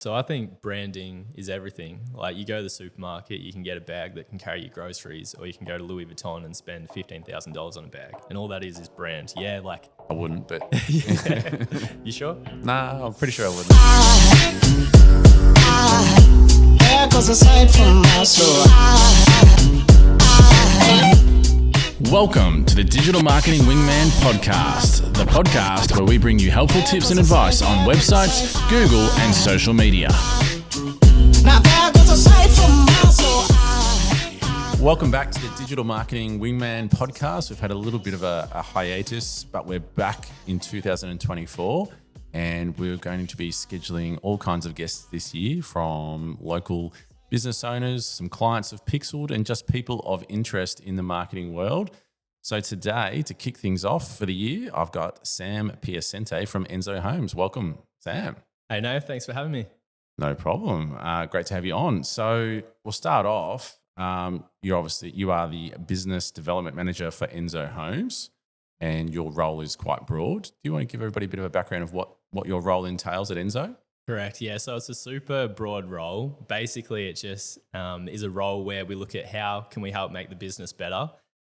So I think branding is everything. Like you go to the supermarket, you can get a bag that can carry your groceries, or you can go to Louis Vuitton and spend $15,000 on a bag. And all that is brand. Yeah, like. I wouldn't, but. You sure? Nah, I'm pretty sure I wouldn't. There goes a sight from my soul. Welcome to the Digital Marketing Wingman Podcast, the podcast where we bring you helpful tips and advice on websites, Google, and social media. Now there goes a sight from my soul. Welcome back to the Digital Marketing Wingman Podcast. We've had a little bit of a hiatus, but we're back in 2024, and we're going to be scheduling all kinds of guests this year, from local business owners, some clients of Pixeled, and just people of interest in the marketing world. So today, to kick things off for the year, I've got Sam Piasente from Enso Homes. Welcome, Sam. Hey, Nave, thanks for having me. No problem. Great to have you on. So we'll start off. You are the business development manager for Enso Homes, and your role is quite broad. Do you want to give everybody a bit of a background of what your role entails at Enso? Correct. Yeah. So it's a super broad role. Basically, it just is a role where we look at how can we help make the business better,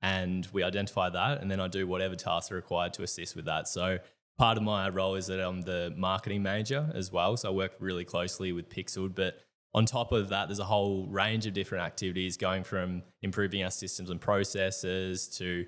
and we identify that, and then I do whatever tasks are required to assist with that. So part of my role is that I'm the marketing manager as well. So I work really closely with Pixeled, but on top of that, there's a whole range of different activities going from improving our systems and processes to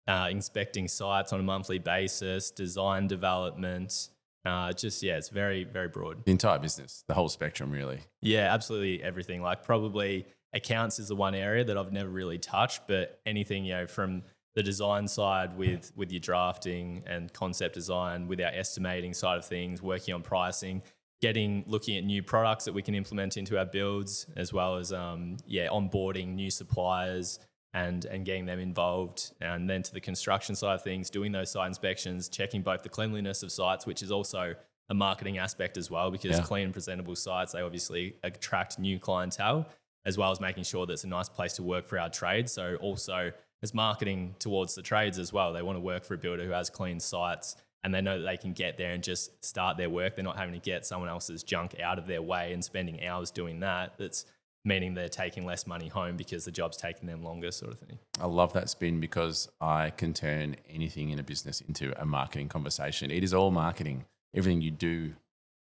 inspecting sites on a monthly basis, design development. It's very, very broad. The entire business, the whole spectrum, really. Yeah, absolutely everything. Like probably accounts is the one area that I've never really touched, but anything, from the design side with your drafting and concept design, with our estimating side of things, working on pricing, looking at new products that we can implement into our builds, as well as onboarding new suppliers and getting them involved. And then to the construction side of things, doing those site inspections, checking both the cleanliness of sites, which is also a marketing aspect as well, because clean and presentable sites, they obviously attract new clientele, as well as making sure that it's a nice place to work for our trades. So also as marketing towards the trades as well, they want to work for a builder who has clean sites, and they know that they can get there and just start their work. They're not having to get someone else's junk out of their way and spending hours doing that. That's meaning they're taking less money home because the job's taking them longer, sort of thing. I love that spin, because I can turn anything in a business into a marketing conversation. It is all marketing. Everything you do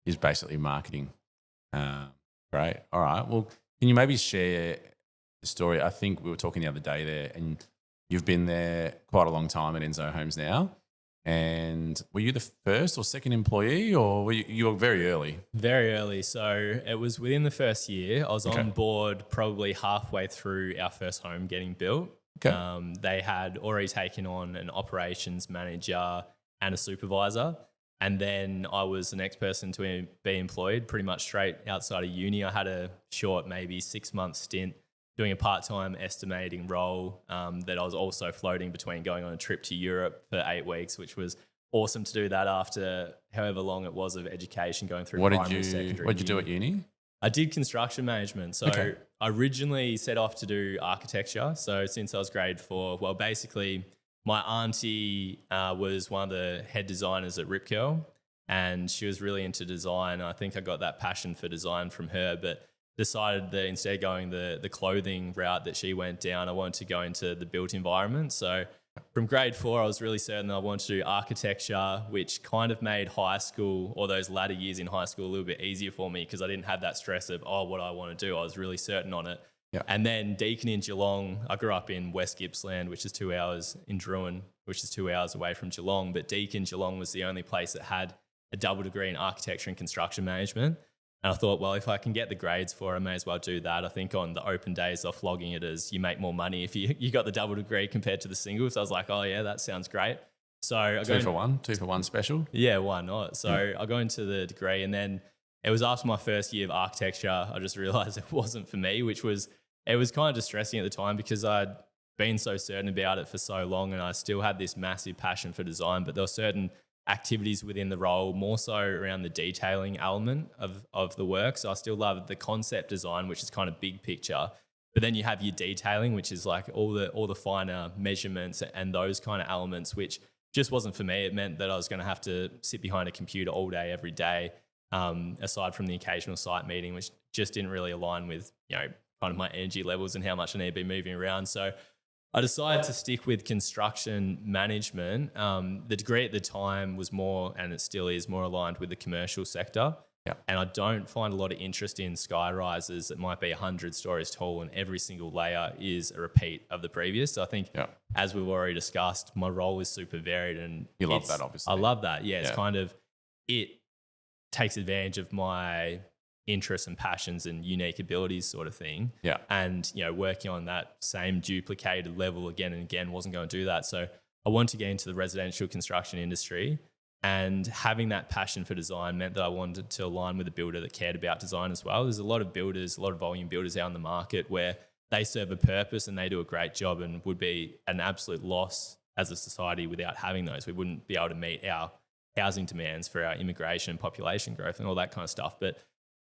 is basically marketing. Great. All right. Well, can you maybe share the story? I think we were talking the other day there, and you've been there quite a long time at Enso Homes now. And were you the first or second employee, or were you were very early? Very early. So it was within the first year. I was on board probably halfway through our first home getting built. Okay. They had already taken on an operations manager and a supervisor. And then I was the next person to be employed pretty much straight outside of uni. I had a short, maybe 6-month stint doing a part-time estimating role that I was also floating between going on a trip to Europe for 8 weeks, which was awesome to do that after however long it was of education going through primary, secondary. What did you do at uni? I did construction management. So I originally set off to do architecture. So since I was grade 4, well, basically my auntie was one of the head designers at Rip Curl, and she was really into design. I think I got that passion for design from her, but decided that instead of going the clothing route that she went down, I wanted to go into the built environment. So from grade 4, I was really certain that I wanted to do architecture, which kind of made high school, or those latter years in high school, a little bit easier for me, because I didn't have that stress of, what I want to do. I was really certain on it. Yeah. And then Deakin in Geelong, I grew up in West Gippsland, which is 2 hours, in Druin, which is 2 hours away from Geelong. But Deakin, Geelong was the only place that had a double degree in architecture and construction management. And I thought, well, if I can get the grades for it, I may as well do that. I think on the open days, they're flogging it as you make more money if you got the double degree compared to the single. So I was like, oh yeah, that sounds great. So I two for one special. Yeah, why not? So I go into the degree, and then it was after my first year of architecture, I just realized it wasn't for me, it was kind of distressing at the time, because I'd been so certain about it for so long, and I still had this massive passion for design, but there were certain activities within the role, more so around the detailing element of the work. So I still love the concept design, which is kind of big picture, but then you have your detailing, which is like all the finer measurements and those kind of elements, which just wasn't for me. It meant that I was going to have to sit behind a computer all day, every day, aside from the occasional site meeting, which just didn't really align with, kind of my energy levels and how much I need to be moving around. So I decided to stick with construction management. The degree at the time was more, and it still is, more aligned with the commercial sector. Yeah. And I don't find a lot of interest in sky rises that might be 100 stories tall and every single layer is a repeat of the previous. So I think, as we've already discussed, my role is super varied. And you love that, obviously. I love that. Yeah, it's kind of, it takes advantage of my interests and passions and unique abilities sort of thing. Yeah. And, working on that same duplicated level again and again wasn't going to do that. So I wanted to get into the residential construction industry. And having that passion for design meant that I wanted to align with a builder that cared about design as well. There's a lot of builders, a lot of volume builders out in the market where they serve a purpose and they do a great job and would be an absolute loss as a society without having those. We wouldn't be able to meet our housing demands for our immigration and population growth and all that kind of stuff. But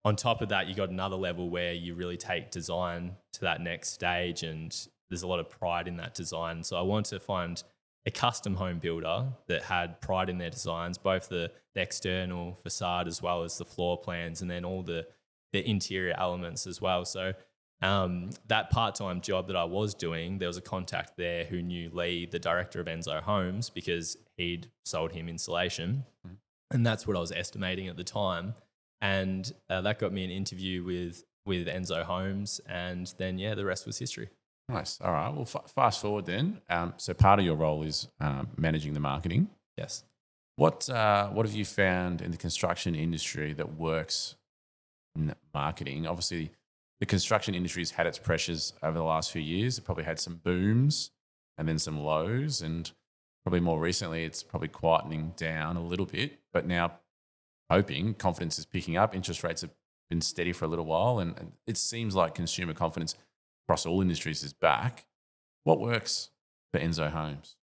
on top of that, you got another level where you really take design to that next stage, and there's a lot of pride in that design. So I wanted to find a custom home builder that had pride in their designs, both the external facade as well as the floor plans, and then all the interior elements as well. So that part-time job that I was doing, there was a contact there who knew Lee, the director of Enso Homes, because he'd sold him insulation. And that's what I was estimating at the time. And that got me an interview with Enso Homes. And then, the rest was history. Nice. All right. Well, fast forward then. So part of your role is managing the marketing. Yes. What have you found in the construction industry that works in marketing? Obviously, the construction industry has had its pressures over the last few years. It probably had some booms and then some lows, and probably more recently it's probably quietening down a little bit. But now, hoping confidence is picking up. Interest rates have been steady for a little while, and it seems like consumer confidence across all industries is back. What works for Enso Homes?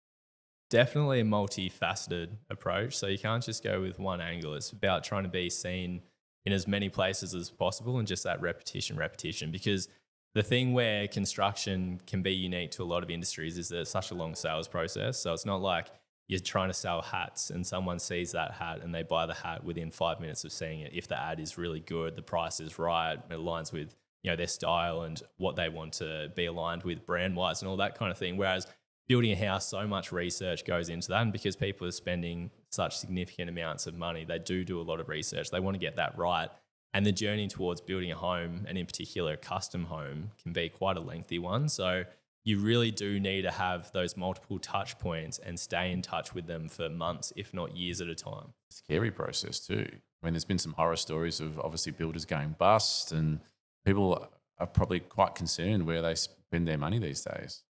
Definitely a multifaceted approach. So you can't just go with one angle. It's about trying to be seen in as many places as possible and just that repetition. Because the thing where construction can be unique to a lot of industries is that it's such a long sales process. So it's not like you're trying to sell hats and someone sees that hat and they buy the hat within 5 minutes of seeing it. If the ad is really good, the price is right, it aligns with their style and what they want to be aligned with brand-wise and all that kind of thing. Whereas building a house, so much research goes into that. And because people are spending such significant amounts of money, they do a lot of research. They want to get that right. And the journey towards building a home, and in particular a custom home, can be quite a lengthy one. So you really do need to have those multiple touch points and stay in touch with them for months, if not years at a time. Scary process too. I mean, there's been some horror stories of obviously builders going bust, and people are probably quite concerned where they spend their money these days.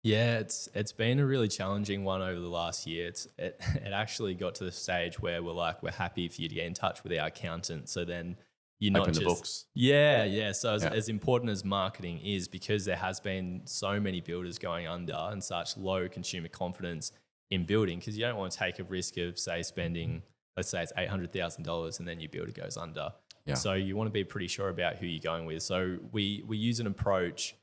Yeah, it's been a really challenging one over the last year. It actually got to the stage where we're happy for you to get in touch with our accountant. So then you're not open just the books. Yeah. So as important as marketing is, because there has been so many builders going under and such low consumer confidence in building, because you don't want to take a risk of, say, spending, let's say it's $800,000 and then your builder goes under. Yeah. So you want to be pretty sure about who you're going with. So we use an approach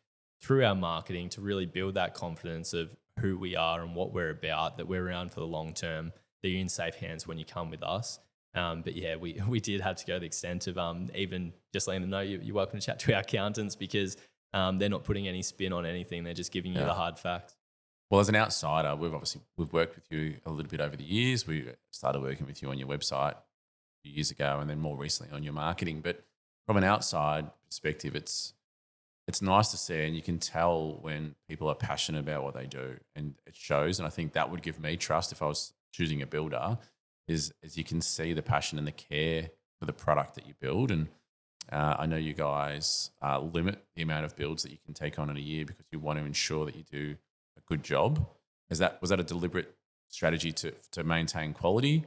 through our marketing to really build that confidence of who we are and what we're about, that we're around for the long term, that you're in safe hands when you come with us. But yeah, we did have to go the extent of even just letting them know you're welcome to chat to our accountants, because they're not putting any spin on anything. They're just giving you the hard facts. Well, as an outsider, we've worked with you a little bit over the years. We started working with you on your website a few years ago, and then more recently on your marketing. But from an outside perspective, it's nice to see, and you can tell when people are passionate about what they do, and it shows. And I think that would give me trust if I was choosing a builder, is you can see the passion and the care for the product that you build. And I know you guys limit the amount of builds that you can take on in a year because you want to ensure that you do a good job. Was that a deliberate strategy to maintain quality?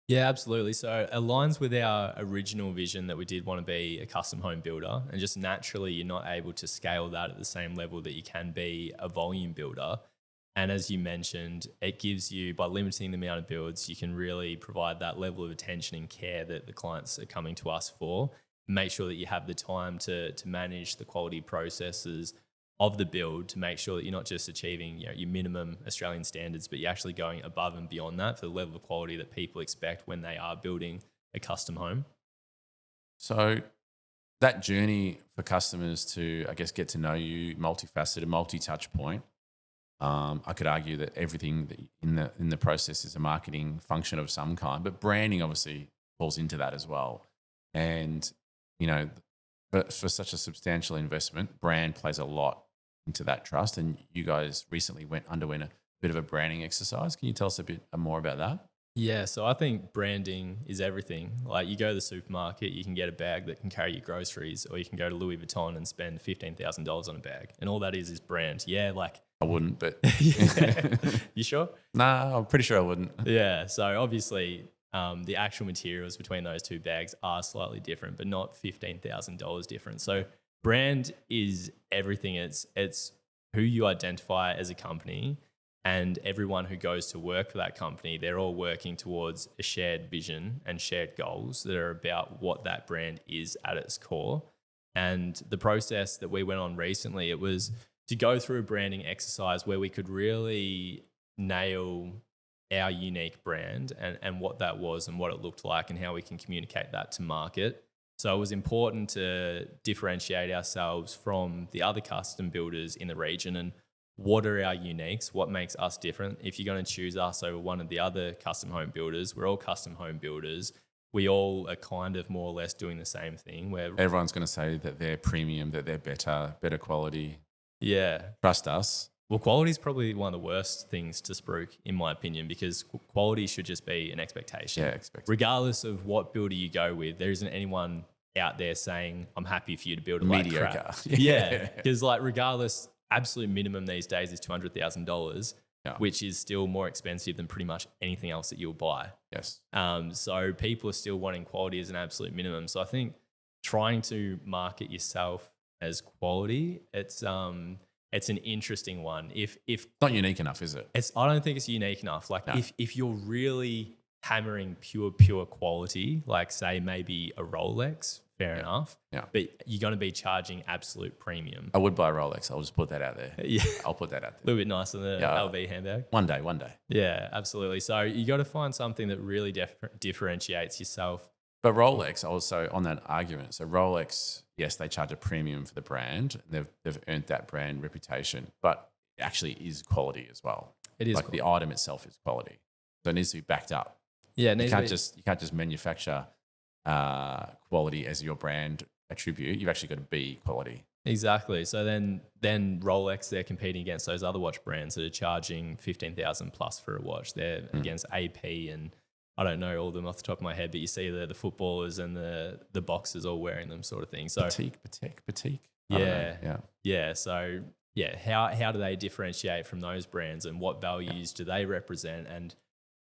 Yeah, absolutely. So it aligns with our original vision that we did want to be a custom home builder, and just naturally you're not able to scale that at the same level that you can be a volume builder. And as you mentioned, it gives you, by limiting the amount of builds, you can really provide that level of attention and care that the clients are coming to us for. Make sure that you have the time to manage the quality processes of the build, to make sure that you're not just achieving your minimum Australian standards, but you're actually going above and beyond that for the level of quality that people expect when they are building a custom home. So that journey for customers to, I guess, get to know you, multifaceted, multi-touch point. I could argue that everything that in the process is a marketing function of some kind, but branding obviously falls into that as well. And but for such a substantial investment, brand plays a lot into that trust. And you guys recently underwent a bit of a branding exercise. Can you tell us a bit more about that? Yeah, so I think branding is everything. Like you go to the supermarket, you can get a bag that can carry your groceries, or you can go to Louis Vuitton and spend $15,000 on a bag. And all that is brand. Yeah, like I wouldn't, but yeah. You sure? Nah, I'm pretty sure I wouldn't. Yeah, so obviously the actual materials between those two bags are slightly different, but not $15,000 different. So brand is everything. It's who you identify as a company, and everyone who goes to work for that company, they're all working towards a shared vision and shared goals that are about what that brand is at its core. And the process that we went on recently, it was to go through a branding exercise where we could really nail our unique brand and what that was and what it looked like and how we can communicate that to market. So it was important to differentiate ourselves from the other custom builders in the region and what are our uniques, what makes us different. If you're going to choose us over one of the other custom home builders, we're all custom home builders. We all are kind of more or less doing the same thing. Where everyone's going to say that they're premium, that they're better quality. Yeah. Trust us. Well, quality is probably one of the worst things to spruik, in my opinion, because quality should just be an expectation. Yeah, expectation. Regardless of what builder you go with, there isn't anyone out there saying, I'm happy for you to build it like mediocre. crap. Yeah, because like regardless, absolute minimum these days is $200,000, which is still more expensive than pretty much anything else that you'll buy. Yes. So people are still wanting quality as an absolute minimum. So I think trying to market yourself as quality, it's an interesting one. If not unique enough, is it? I don't think it's unique enough. Like if you're really hammering pure quality, like say maybe a Rolex, fair enough. Yeah. But you're going to be charging absolute premium. I would buy a Rolex. I'll just put that out there. Yeah. I'll put that out there. A little bit nicer than an LV handbag. One day. Yeah, absolutely. So you got to find something that really differentiates yourself. But Rolex also on that argument. So Rolex, yes, they charge a premium for the brand. They've earned that brand reputation, but it actually is quality as well. It is like quality. The item itself is quality. So it needs to be backed up. Yeah, you can't just manufacture quality as your brand attribute. You've actually got to be quality. Exactly. So then Rolex, they're competing against those other watch brands that are charging $15,000 plus for a watch. They're against AP and I don't know all of them off the top of my head, but you see the footballers and the boxers all wearing them, sort of thing. So Patek. Yeah. So yeah, how do they differentiate from those brands and what values do they represent? And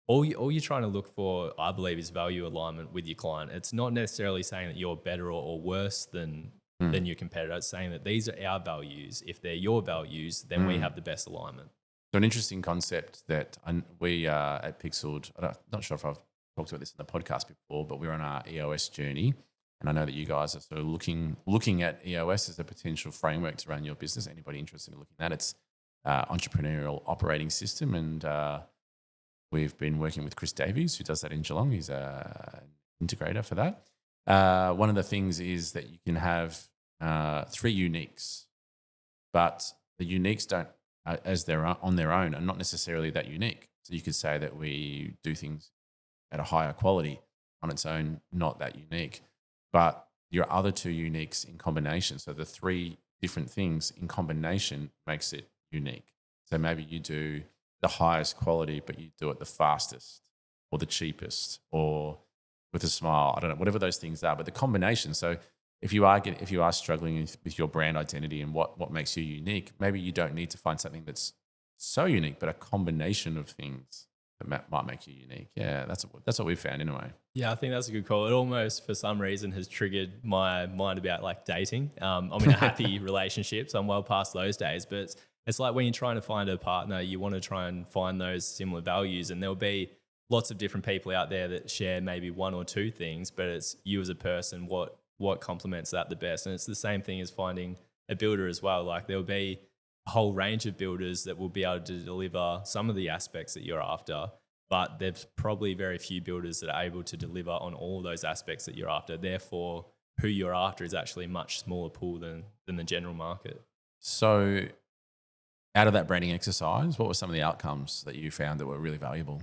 all you're trying to look for, I believe, is value alignment with your client. It's not necessarily saying that you're better or worse than your competitor. It's saying that these are our values. If they're your values, then we have the best alignment. So an interesting concept that we at Pixeled, I'm not sure if I've talked about this in the podcast before, but we're on our EOS journey. And I know that you guys are sort of looking at EOS as a potential framework to run your business. Anybody interested in looking at it? It's entrepreneurial operating system. And we've been working with Chris Davies, who does that in Geelong. He's an integrator for that. One of the things is that you can have 3 uniques, but the uniques don't, as they're on their own, are not necessarily that unique. So you could say that we do things at a higher quality on its own, not that unique. But your other 2 uniques in combination, so the 3 different things in combination makes it unique. So maybe you do the highest quality, but you do it the fastest or the cheapest or with a smile. I don't know, whatever those things are, but the combination. So if you are struggling with your brand identity and what makes you unique, maybe you don't need to find something that's so unique, but a combination of things that might make you unique. Yeah, that's what we've found anyway. Yeah, I think that's a good call. It almost, for some reason, has triggered my mind about like dating. I'm in a happy relationship, so I'm well past those days. But it's like when you're trying to find a partner, you want to try and find those similar values, and there'll be lots of different people out there that share maybe 1 or 2 things, but it's you as a person, what complements that the best. And it's the same thing as finding a builder as well. Like there'll be a whole range of builders that will be able to deliver some of the aspects that you're after, but there's probably very few builders that are able to deliver on all those aspects that you're after. Therefore, who you're after is actually a much smaller pool than the general market. So out of that branding exercise, what were some of the outcomes that you found that were really valuable?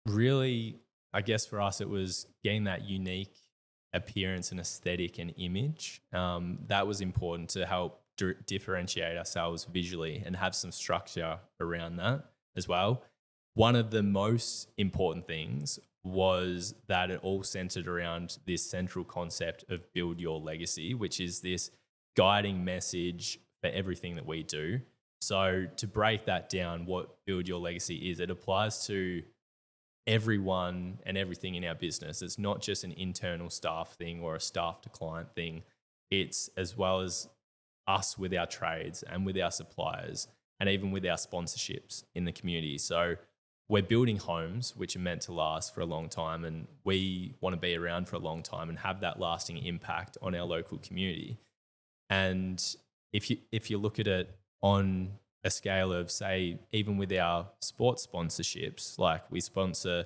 Really, I guess for us, it was getting that unique appearance and aesthetic and image. That was important to help differentiate ourselves visually and have some structure around that as well. One of the most important things was that it all centered around this central concept of build your legacy, which is this guiding message for everything that we do. So to break that down, what build your legacy is, it applies to everyone and everything in our business. It's not just an internal staff thing or a staff to client thing. It's as well as us with our trades and with our suppliers and even with our sponsorships in the community. So we're building homes which are meant to last for a long time, and we want to be around for a long time and have that lasting impact on our local community. And if you look at it on a scale of, say, even with our sports sponsorships, like we sponsor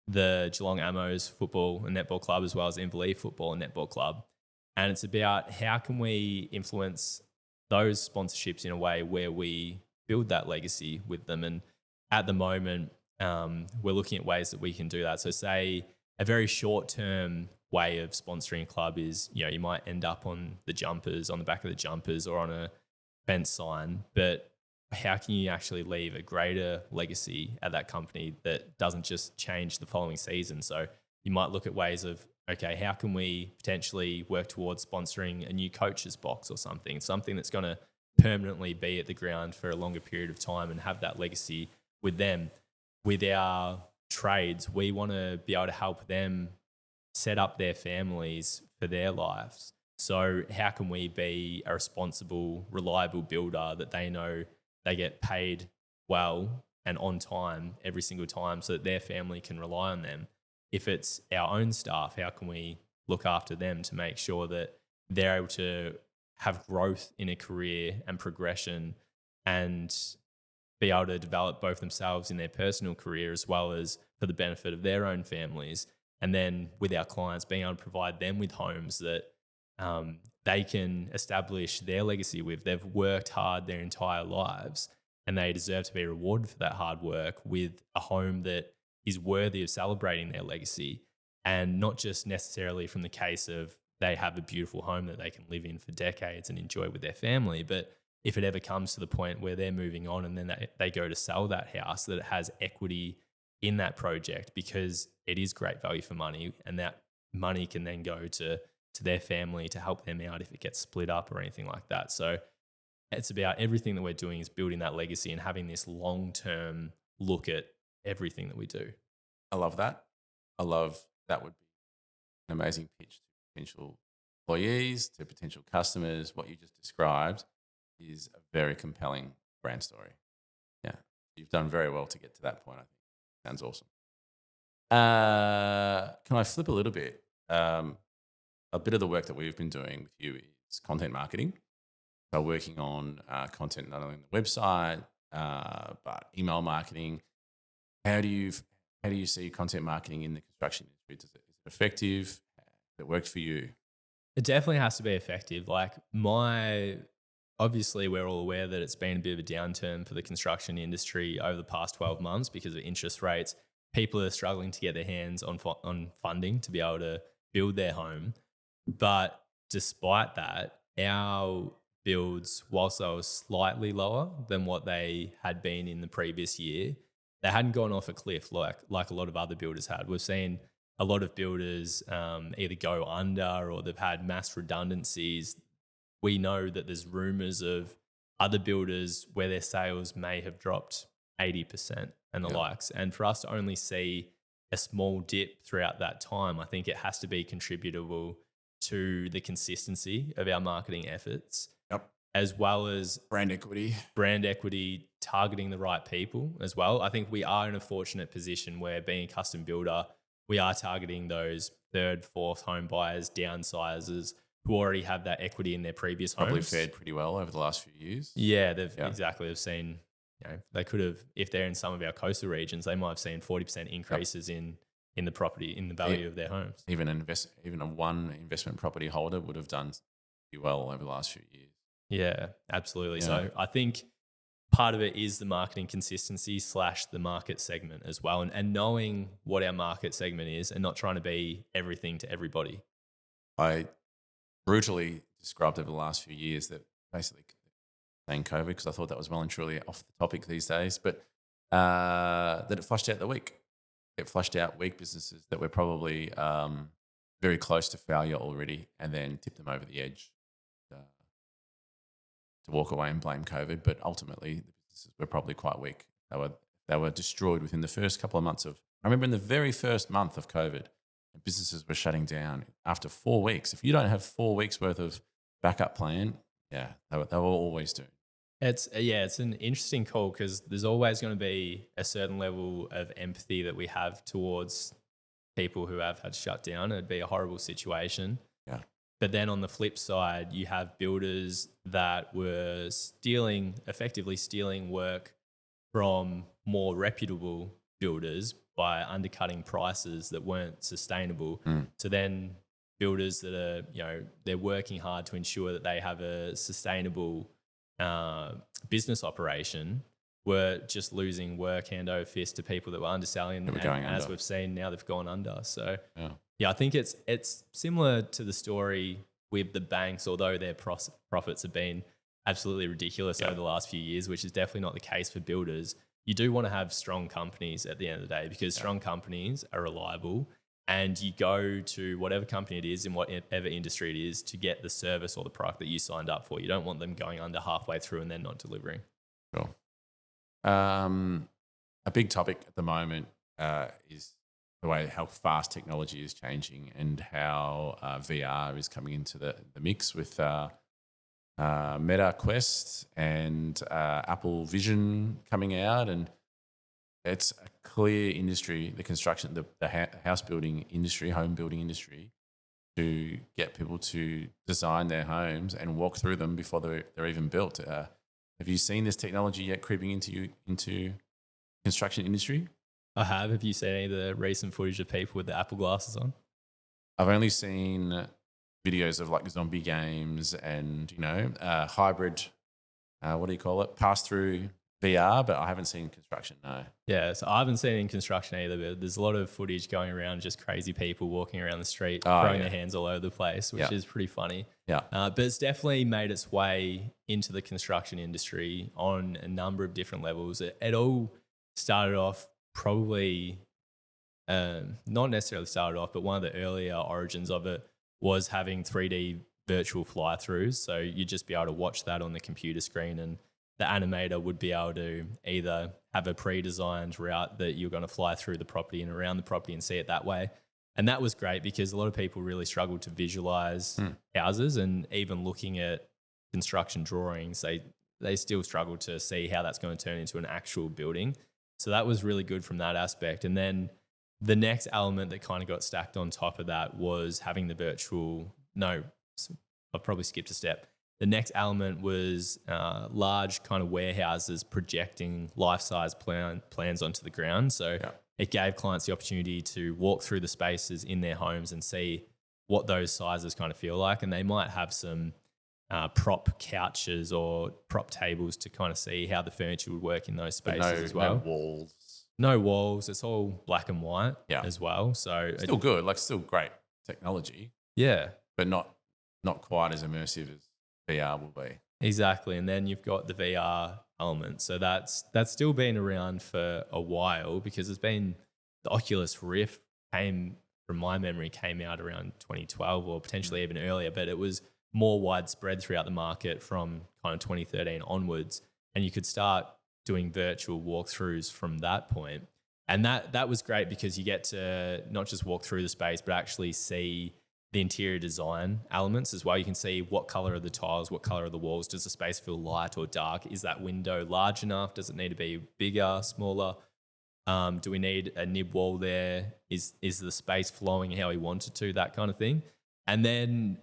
the Geelong Amos football and netball club as well as Inverleigh football and netball club. And it's about how can we influence those sponsorships in a way where we build that legacy with them. And at the moment, we're looking at ways that we can do that. So say a very short-term way of sponsoring a club is, you might end up on the jumpers, on the back of the jumpers or on a fence sign, but how can you actually leave a greater legacy at that company that doesn't just change the following season? So you might look at ways of, okay, how can we potentially work towards sponsoring a new coach's box or something that's going to permanently be at the ground for a longer period of time and have that legacy with them. With our trades, we want to be able to help them set up their families for their lives. So how can we be a responsible, reliable builder that they know they get paid well and on time every single time so that their family can rely on them? If it's our own staff, how can we look after them to make sure that they're able to have growth in a career and progression and be able to develop both themselves in their personal career as well as for the benefit of their own families? And then with our clients, being able to provide them with homes that they can establish their legacy with. They've worked hard their entire lives and they deserve to be rewarded for that hard work with a home that is worthy of celebrating their legacy, and not just necessarily from the case of they have a beautiful home that they can live in for decades and enjoy with their family, but if it ever comes to the point where they're moving on and then they go to sell that house, that it has equity in that project because it is great value for money, and that money can then go to their family to help them out if it gets split up or anything like that. So it's about everything that we're doing is building that legacy and having this long-term look at everything that we do. I love that. I love that would be an amazing pitch to potential employees, to potential customers. What you just described is a very compelling brand story. Yeah, you've done very well to get to that point, I think. Sounds awesome. Can I flip a little bit? A bit of the work that we've been doing with you is content marketing. So working on content not only on the website, but email marketing. How do you see content marketing in the construction industry? Is it effective? Does it work for you? It definitely has to be effective. Obviously, we're all aware that it's been a bit of a downturn for the construction industry over the past 12 months because of interest rates. People are struggling to get their hands on funding to be able to build their home. But despite that, our builds, whilst they were slightly lower than what they had been in the previous year, they hadn't gone off a cliff like a lot of other builders had. We've seen a lot of builders either go under or they've had mass redundancies. We know that there's rumours of other builders where their sales may have dropped 80% and the likes. And for us to only see a small dip throughout that time, I think it has to be contributable to the consistency of our marketing efforts. Yep. As well as brand equity, targeting the right people as well. I think we are in a fortunate position where, being a custom builder, we are targeting those third, fourth home buyers, downsizers who already have that equity in their previous homes. Probably fared pretty well over the last few years. Yeah, exactly. They've seen, they could have, if they're in some of our coastal regions, they might have seen 40% increases in in the property, in the value of their homes. Even a one investment property holder would have done pretty well over the last few years. Yeah, absolutely. Yeah. So I think part of it is the marketing consistency / the market segment as well, and knowing what our market segment is and not trying to be everything to everybody. I brutally described over the last few years that basically saying COVID, because I thought that was well and truly off the topic these days, but that it flushed out the weak. It flushed out weak businesses that were probably very close to failure already, and then tipped them over the edge to walk away and blame COVID. But ultimately, the businesses were probably quite weak. They were destroyed within the first couple of months of. I remember in the very first month of COVID, businesses were shutting down after 4 weeks. If you don't have 4 weeks worth of backup plan, they were always doomed. It's an interesting call, because there's always going to be a certain level of empathy that we have towards people who have had shut down. It'd be a horrible situation. Yeah. But then on the flip side, you have builders that were effectively stealing work from more reputable builders by undercutting prices that weren't sustainable. So then builders that are, they're working hard to ensure that they have a sustainable business operation, were just losing work hand over fist to people that were underselling. That were going as under. we've seen, now they've gone under. So Yeah. I think it's similar to the story with the banks, although their profits have been absolutely ridiculous over the last few years, which is definitely not the case for builders. You do want to have strong companies at the end of the day, because strong companies are reliable, and you go to whatever company it is in whatever industry it is to get the service or the product that you signed up for. You don't want them going under halfway through and then not delivering. Sure. A big topic at the moment is the way how fast technology is changing, and how VR is coming into the mix with Meta Quest and Apple Vision coming out, and it's a clear industry, the construction, the house building industry, home building industry, to get people to design their homes and walk through them before they're even built. Have you seen this technology yet creeping into construction industry? I have. Have you seen any of the recent footage of people with the Apple glasses on? I've only seen videos of like zombie games and, hybrid, what do you call it? Pass through VR, but I haven't seen construction, no. Yeah, so I haven't seen it in construction either, but there's a lot of footage going around, just crazy people walking around the street, throwing their hands all over the place, which is pretty funny. Yeah. But it's definitely made its way into the construction industry on a number of different levels. It all started off probably, not necessarily started off, but one of the earlier origins of it was having 3D virtual fly-throughs. So you'd just be able to watch that on the computer screen, and the animator would be able to either have a pre-designed route that you're going to fly through the property and around the property and see it that way. And that was great, because a lot of people really struggled to visualize houses, and even looking at construction drawings, they still struggle to see how that's going to turn into an actual building. So that was really good from that aspect. And then the next element that kind of got stacked on top of that was having the virtual, I've probably skipped a step. The next element was large kind of warehouses projecting life-size plans onto the ground. So it gave clients the opportunity to walk through the spaces in their homes and see what those sizes kind of feel like. And they might have some prop couches or prop tables to kind of see how the furniture would work in those spaces as well. No walls. No walls. It's all black and white as well. So still good, still great technology. Yeah. But not quite as immersive as VR will be. Exactly. And then you've got the VR element. So that's still been around for a while, because it's been, the Oculus Rift from my memory, came out around 2012 or potentially even earlier, but it was more widespread throughout the market from kind of 2013 onwards. And you could start doing virtual walkthroughs from that point. And that was great, because you get to not just walk through the space, but actually see the interior design elements as well. You can see what color are the tiles, what color are the walls. Does the space feel light or dark? Is that window large enough? Does it need to be bigger, smaller? Do we need a nib wall there? Is the space flowing how we want it to? That kind of thing. And then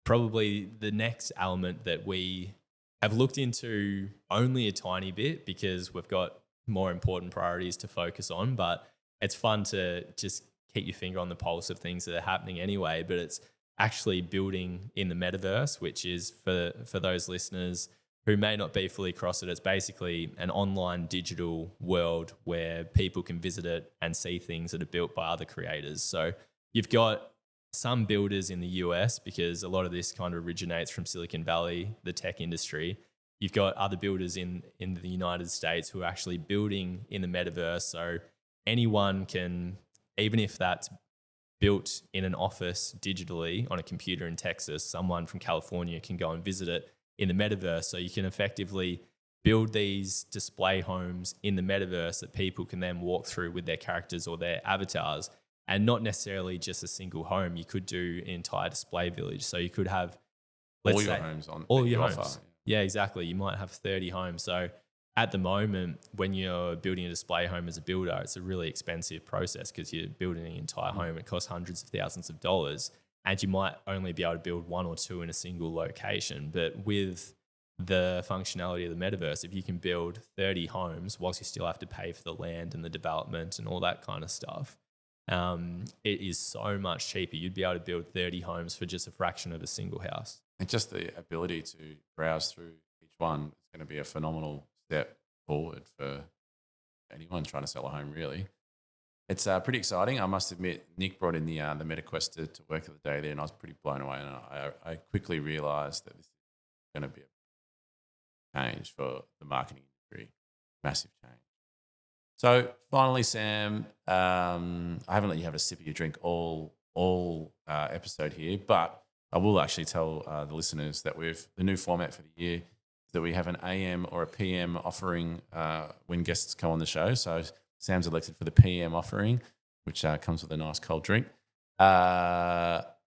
probably the next element that we have looked into only a tiny bit, because we've got more important priorities to focus on, but it's fun to just keep your finger on the pulse of things that are happening anyway, but it's actually building in the metaverse, which is for those listeners who may not be fully across it, it's basically an online digital world where people can visit it and see things that are built by other creators. So you've got some builders in the US, because a lot of this kind of originates from Silicon Valley, the tech industry. You've got other builders in the United States who are actually building in the metaverse. So anyone can, even if that's built in an office digitally on a computer in Texas, someone from California can go and visit it in the metaverse. So you can effectively build these display homes in the metaverse that people can then walk through with their characters or their avatars, and not necessarily just a single home. You could do an entire display village. So you could have, let's all say, your homes on all your offer. homes. Yeah, exactly. You might have 30 homes. So at the moment, when you're building a display home as a builder, it's a really expensive process because you're building an entire home. It costs hundreds of thousands of dollars, and you might only be able to build one or two in a single location. But with the functionality of the metaverse, if you can build 30 homes whilst you still have to pay for the land and the development and all that kind of stuff, it is so much cheaper. You'd be able to build 30 homes for just a fraction of a single house. And just the ability to browse through each one is going to be a phenomenal step forward for anyone trying to sell a home, really. It's pretty exciting. I must admit, Nick brought in the MetaQuest to work the other day there, and I was pretty blown away. And I quickly realised that this is going to be a change for the marketing industry, massive change. So finally, Sam, I haven't let you have a sip of your drink all episode here, but I will actually tell the listeners that the new format for the year is that we have an AM or a PM offering when guests come on the show. So Sam's elected for the PM offering, which comes with a nice cold drink. What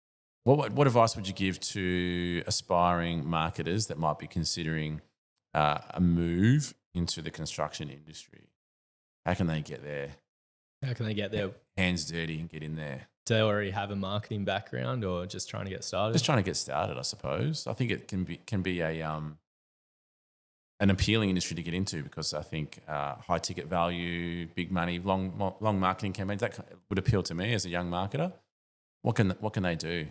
advice would you give to aspiring marketers that might be considering a move into the construction industry? How can they get there? How can they get there? Hands dirty and get in there. Do they already have a marketing background or just trying to get started? Just trying to get started, I suppose. I think it can be an appealing industry to get into, because I think high ticket value, big money, long marketing campaigns, that would appeal to me as a young marketer. What can they do?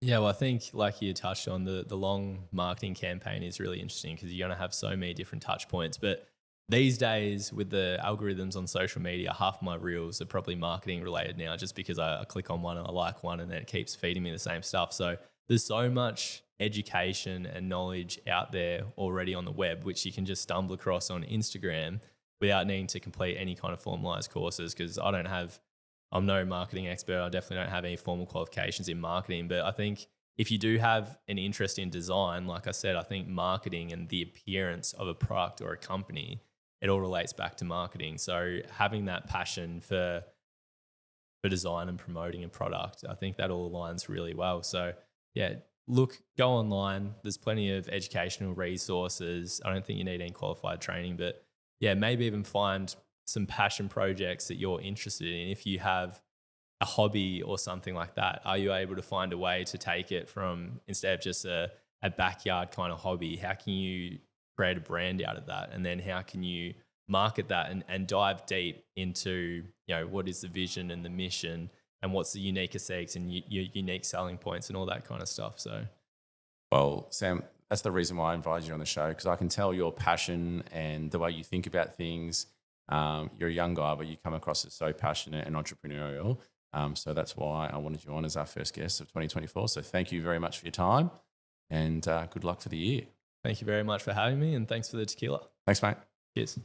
Yeah, well, I think like you touched on, the long marketing campaign is really interesting because you're going to have so many different touch points. But these days with the algorithms on social media, half my reels are probably marketing related now, just because I click on one and I like one and then it keeps feeding me the same stuff. So there's so much education and knowledge out there already on the web, which you can just stumble across on Instagram without needing to complete any kind of formalized courses, because I'm no marketing expert. I definitely don't have any formal qualifications in marketing. But I think if you do have an interest in design, like I said, I think marketing and the appearance of a product or a company, it all relates back to marketing. So having that passion for design and promoting a product, I think that all aligns really well. So yeah, go online. There's plenty of educational resources. I don't think you need any qualified training, but yeah, maybe even find some passion projects that you're interested in. If you have a hobby or something like that, are you able to find a way to take it from, instead of just a backyard kind of hobby, how can you create a brand out of that? And then how can you market that and dive deep into, what is the vision and the mission and what's the unique aesthetics and your unique selling points and all that kind of stuff. So, well, Sam, that's the reason why I invited you on the show, because I can tell your passion and the way you think about things. You're a young guy, but you come across as so passionate and entrepreneurial. So that's why I wanted you on as our first guest of 2024. So thank you very much for your time, and good luck for the year. Thank you very much for having me, and thanks for the tequila. Thanks, mate. Cheers.